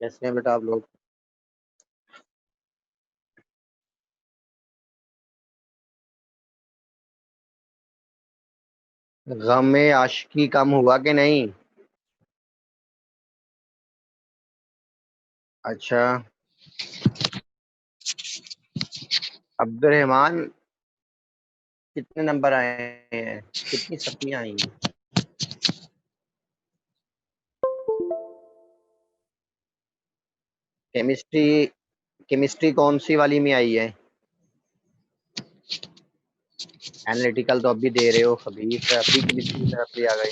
कैसे हैं बेटा आप लोग? गम में आशिकी कम हुआ कि नहीं? अच्छा। अब्दुलरहमान, कितने नंबर आए हैं? कितनी सप्लियां आई हैं? केमिस्ट्री केमिस्ट्री कौन सी वाली में आई है? एनालिटिकल तो अभी दे रहे हो खबीस, अभी केमिस्ट्री की सप्ली आ गई।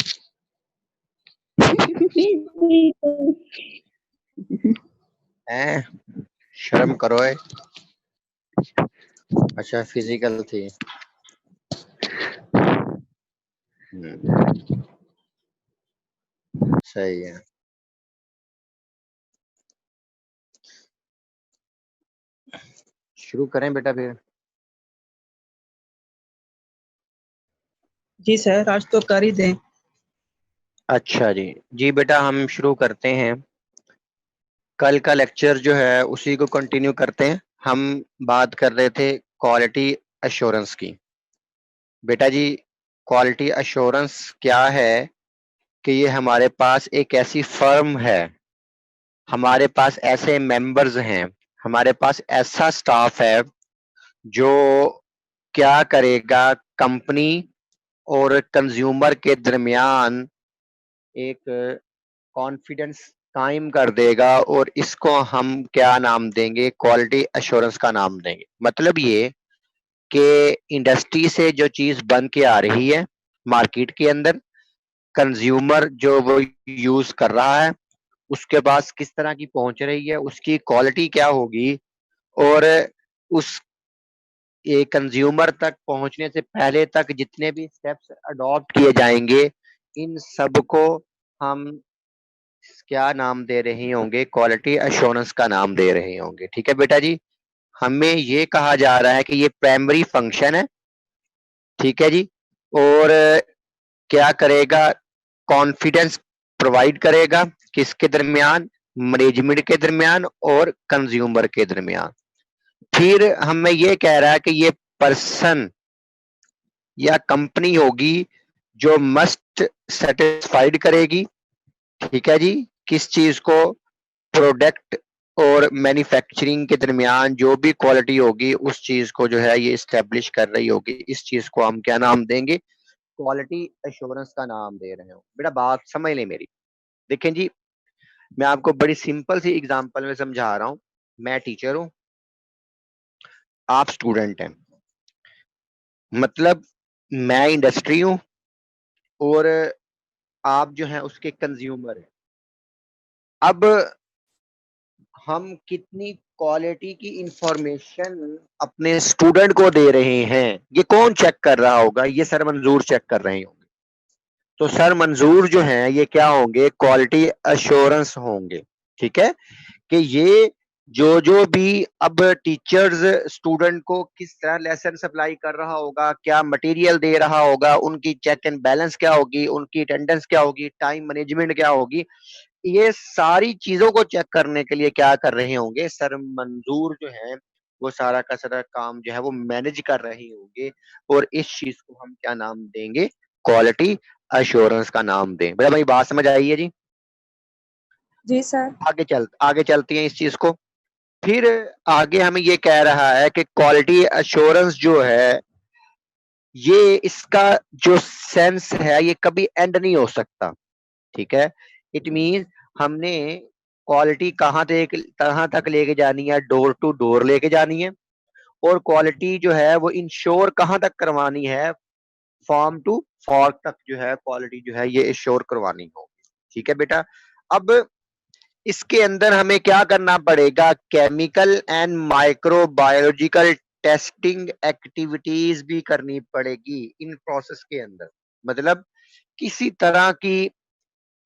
हैं? शर्म करो है। अच्छा, फिजिकल थी। सही है। शुरू करें बेटा फिर? जी सर, आज तो कर ही दें। अच्छा जी। जी बेटा, हम शुरू करते हैं। कल का लेक्चर जो है उसी को कंटिन्यू करते हैं। हम बात कर रहे थे क्वालिटी अश्योरेंस की। बेटा जी, क्वालिटी अश्योरेंस क्या है कि ये हमारे पास एक ऐसी फर्म है, हमारे पास ऐसे मेंबर्स हैं, हमारे पास ऐसा स्टाफ है जो क्या करेगा, कंपनी और कंज्यूमर के दरमियान एक कॉन्फिडेंस कायम कर देगा, और इसको हम क्या नाम देंगे? क्वालिटी अश्योरेंस का नाम देंगे। मतलब ये कि इंडस्ट्री से जो चीज बन के आ रही है मार्केट के अंदर, कंज्यूमर जो वो यूज कर रहा है, उसके पास किस तरह की पहुंच रही है, उसकी क्वालिटी क्या होगी, और उस ये कंज्यूमर तक पहुंचने से पहले तक जितने भी स्टेप्स अडॉप्ट किए जाएंगे, इन सब को हम क्या नाम दे रहे होंगे? क्वालिटी अश्योरेंस का नाम दे रहे होंगे। ठीक है बेटा जी। हमें ये कहा जा रहा है कि ये प्राइमरी फंक्शन है। ठीक है जी। और क्या करेगा? कॉन्फिडेंस प्रोवाइड करेगा। किसके दरमियान? मैनेजमेंट के दरमियान और कंज्यूमर के दरमियान। फिर हमें ये कह रहा है कि ये पर्सन या कंपनी होगी जो मस्ट सेटिस्फाइड करेगी। ठीक है जी। किस चीज को? प्रोडक्ट और मैन्युफैक्चरिंग के दरमियान जो भी क्वालिटी होगी, उस चीज को जो है ये स्टेब्लिश कर रही होगी। इस चीज को हम क्या नाम देंगे? क्वालिटी एश्योरेंस का नाम दे रहे हो। बेटा बात समझ ले मेरी। देखें जी, मैं आपको बड़ी सिंपल सी एग्जांपल में समझा रहा हूं। मैं टीचर हूं, आप स्टूडेंट हैं। मतलब मैं इंडस्ट्री हूं और आप जो है उसके कंज्यूमर हैं। अब हम कितनी क्वालिटी की इंफॉर्मेशन अपने स्टूडेंट को दे रहे हैं, ये कौन चेक कर रहा होगा? ये सर मंजूर चेक कर रहे होंगे। तो सर मंजूर जो है ये क्या होंगे? क्वालिटी अश्योरेंस होंगे। ठीक है। कि ये जो जो भी अब टीचर्स स्टूडेंट को किस तरह लेसन सप्लाई कर रहा होगा, क्या मटेरियल दे रहा होगा, उनकी चेक एंड बैलेंस क्या होगी, उनकी अटेंडेंस क्या होगी, टाइम मैनेजमेंट क्या होगी, ये सारी चीजों को चेक करने के लिए क्या कर रहे होंगे? सर मंजूर जो है वो सारा का सारा काम जो है वो मैनेज कर रहे होंगे। और इस चीज को हम क्या नाम देंगे? क्वालिटी अश्योरेंस का नाम दें। बेटा भाई बात समझ आई है जी? जी सर। आगे चलती हैं इस चीज को। फिर आगे हमें ये कह रहा है कि क्वालिटी अश्योरेंस जो है, ये इसका जो सेंस है ये कभी एंड नहीं हो सकता। ठीक है। इट मीन हमने क्वालिटी कहाँ तक लेके जानी है? डोर टू डोर लेके जानी है। और क्वालिटी जो है वो इंश्योर कहाँ तक करवानी है? फार्म टू फॉर्क तक जो है क्वालिटी जो है ये इंश्योर करवानी होगी। ठीक है बेटा। अब इसके अंदर हमें क्या करना पड़ेगा? Chemical and microbiological testing activities भी करनी पड़ेगी इन प्रोसेस के अंदर। मतलब किसी तरह की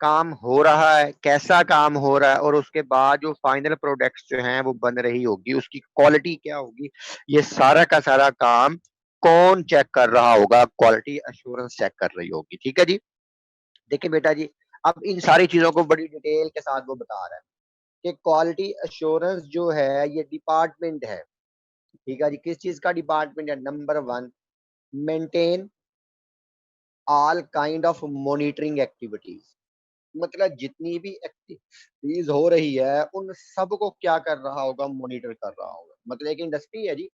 काम हो रहा है, कैसा काम हो रहा है, और उसके बाद जो फाइनल प्रोडक्ट्स जो हैं वो बन रही होगी, उसकी क्वालिटी क्या होगी, ये सारा का सारा काम कौन चेक कर रहा होगा? क्वालिटी अश्योरेंस चेक कर रही होगी। ठीक है जी। देखिए बेटा जी, अब इन सारी चीजों को बड़ी डिटेल के साथ वो बता रहा है। कि क्वालिटी एश्योरेंस जो है ये डिपार्टमेंट है, ठीक है जी। किस चीज का डिपार्टमेंट है? Number 1, maintain all kind of monitoring activities. मतलब जितनी भी एक्टिविटीज हो रही है उन सब को क्या कर रहा होगा? मॉनिटर कर रहा होगा। मतलब एक इंडस्ट्री है जी,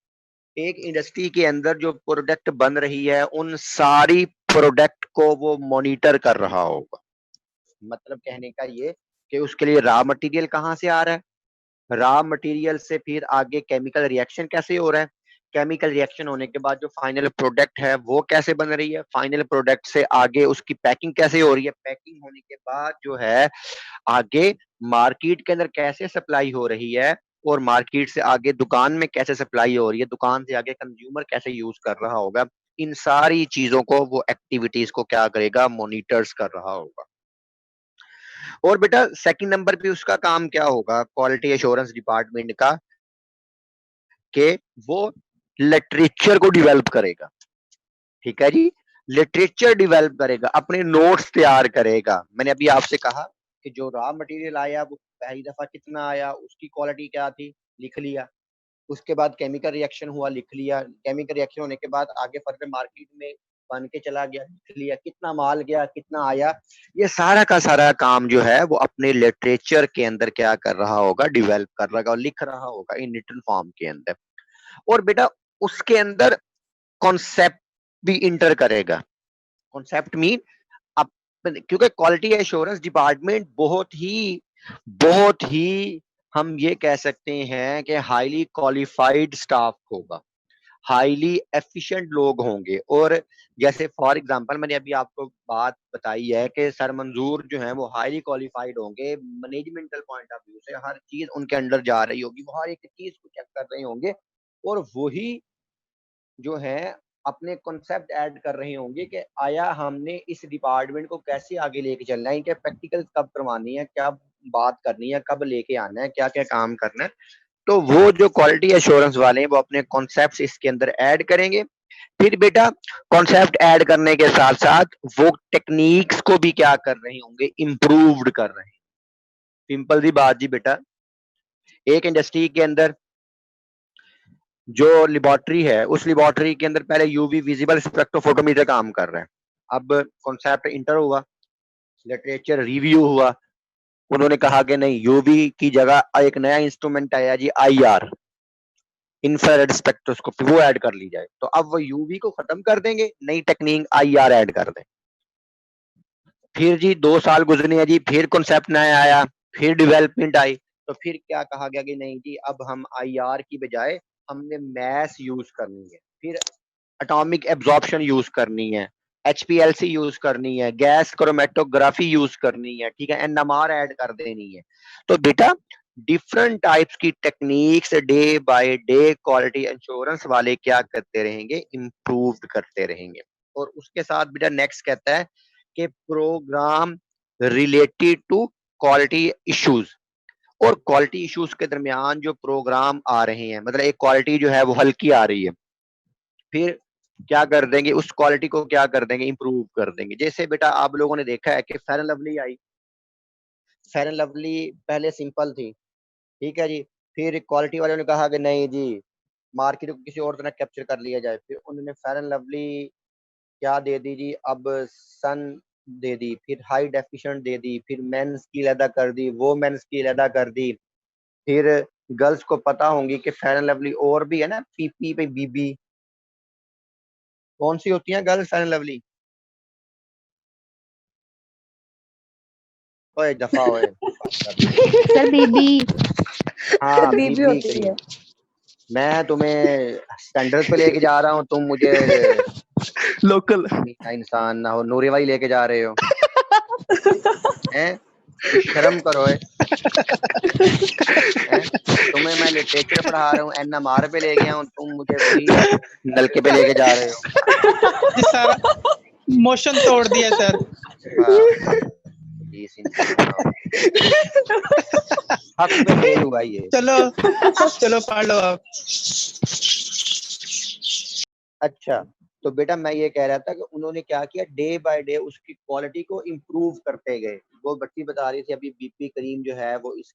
एक इंडस्ट्री के अंदर जो प्रोडक्ट बन रही है उन सारी प्रोडक्ट को वो मॉनिटर कर रहा होगा। मतलब कहने का ये कि उसके लिए रॉ मटेरियल कहाँ से आ रहा है, रॉ मटेरियल से फिर आगे केमिकल रिएक्शन कैसे हो रहा है, केमिकल रिएक्शन होने के बाद जो फाइनल प्रोडक्ट है वो कैसे बन रही है, फाइनल प्रोडक्ट से आगे उसकी पैकिंग कैसे हो रही है, पैकिंग होने के बाद जो है आगे मार्केट के अंदर कैसे सप्लाई हो रही है, और मार्केट से आगे दुकान में कैसे सप्लाई हो रही है, दुकान से आगे कंज्यूमर कैसे यूज कर रहा होगा। इन सारी चीजों को वो एक्टिविटीज को क्या करेगा? मॉनिटर्स कर रहा होगा। और बेटा सेकंड नंबर पे उसका काम क्या होगा क्वालिटी एश्योरेंस डिपार्टमेंट का? कि वो लिटरेचर को डेवलप करेगा, ठीक है जी। लिटरेचर डेवलप करेगा, अपने नोट्स तैयार करेगा। मैंने अभी आपसे कहा कि जो रॉ मटेरियल आया वो पहली दफा कितना आया, उसकी क्वालिटी क्या थी, लिख लिया। उसके बाद केमिकल रिएक्शन हुआ, लिख लिया। केमिकल रिएक्शन होने के बाद आगे फर्दर मार्केट में बन के चला गया, लिख लिया। कितना माल गया, कितना आया, ये सारा का सारा काम जो है वो अपने लिटरेचर के अंदर क्या कर रहा होगा? डेवलप कर रहा होगा और लिख रहा होगा इन रिटन फॉर्म के अंदर। और बेटा उसके अंदर कॉन्सेप्ट भी इंटर करेगा। कॉन्सेप्ट मीन अब, क्योंकि क्वालिटी एश्योरेंस डिपार्टमेंट बहुत ही हम ये कह सकते हैं कि हाईली क्वालिफाइड स्टाफ होगा, हाईली एफिशिएंट लोग होंगे। और जैसे फॉर एग्जांपल मैंने अभी आपको बात बताई है कि सर मंजूर जो है वो हाईली क्वालिफाइड होंगे, मैनेजमेंटल पॉइंट ऑफ व्यू से हर चीज उनके अंडर जा रही होगी, वो हर एक चीज को चेक कर रहे होंगे। और वही जो है अपने कॉन्सेप्ट ऐड कर रहे होंगे कि आया हमने इस डिपार्टमेंट को कैसे आगे लेके चलना है, इनके प्रैक्टिकल कब करवानी है, क्या बात करनी है, कब लेके आना है, क्या क्या काम करना है। तो वो जो क्वालिटी एश्योरेंस वाले हैं वो अपने कॉन्सेप्ट्स इसके अंदर ऐड करेंगे। फिर बेटा कॉन्सेप्ट ऐड करने के साथ साथ वो टेक्निक्स को भी क्या कर रहे होंगे? इम्प्रूव्ड कर रहे हैं। सिंपल सी बात जी बेटा, एक इंडस्ट्री के अंदर जो लेबोरेटरी है उस लेबोरेटरी के अंदर पहले यूवी विजिबल स्पेक्ट्रोफोटोमीटर काम कर रहा है। अब कॉन्सेप्ट इंटर हुआ, लिटरेचर रिव्यू हुआ, उन्होंने कहा कि नहीं, यूवी की जगह एक नया इंस्ट्रूमेंट आया जी, आईआर, इंफ्रारेड स्पेक्ट्रोस्कोपी, वो ऐड कर ली जाए। तो अब वो यूवी को खत्म कर देंगे, नई टेक्निक आईआर ऐड कर दें। फिर जी 2 साल गुजरे हैं जी, फिर कॉन्सेप्ट नया आया, फिर डेवलपमेंट आई। तो फिर क्या कहा गया कि नहीं जी, अब हम आईआर की बजाय हमने मैस यूज करनी है, फिर एटॉमिक एब्जॉर्प्शन यूज करनी है, एचपीएलसी यूज करनी है, गैस क्रोमेटोग्राफी यूज करनी है, ठीक है, एनएमआर ऐड कर देनी है। तो बेटा डिफरेंट टाइप्स की techniques day by day quality insurance वाले क्या करते रहेंगे? इम्प्रूव करते रहेंगे। और उसके साथ बेटा नेक्स्ट कहता है कि program related to quality issues. और क्वालिटी इश्यूज के दरमियान जो प्रोग्राम आ रहे हैं, मतलब एक क्वालिटी जो है वो हल्की आ रही है, फिर क्या कर देंगे? उस क्वालिटी को क्या कर देंगे? इंप्रूव कर देंगे। जैसे बेटा आप लोगों ने देखा है कि fair and lovely I, fair and lovely पहले सिंपल थी, ठीक है जी। फिर क्वालिटी वालों ने कहा कि नहीं जी, मार्केट को किसी और तरह कैप्चर कर लिया जाए, फिर उन्होंने फेयर एंड लवली क्या दे दी जी? अब सन दे दी, फिर हाई डेफिशिएंट दे दी, फिर मेंस की अलहदा कर दी, वो मेंस की अलहदा कर दी। फिर गर्ल्स को पता होंगी कि फेयर एंड लवली और भी है ना, पीपी पे बीबी, कौन सी होती है गर्ल्स फेयर एंड लवली? ओए दफा ओए, बात कर लो। सर बीबी। हाँ बीबी बीबी होती क्रीम। है। मैं तुम्हें स्टैंडर्ड पे लेके जा रहा हूँ, तुम मुझे लोकल। मीठा इंसान ना हो, नूरी वाली लेके जा रहे हो हैं? शर्म करो है? तुम्हें मैं लिटरेचर पढ़ा रहा हूँ, एनएमआर पे ले गया हूँ, तुम मुझे वही नलके पे लेके जा रहे हो। जी सर, मोशन तोड़ दिया सर। इस इंसान हक पे फेल हुआ ये। चलो चलो पढ़ लो आप। अच्छा, तो बेटा मैं ये कह रहा था कि उन्होंने क्या किया, डे बाय डे उसकी क्वालिटी को इम्प्रूव करते गए। वो बच्ची बता रही थी अभी बीपी क्रीम जो है वो इसके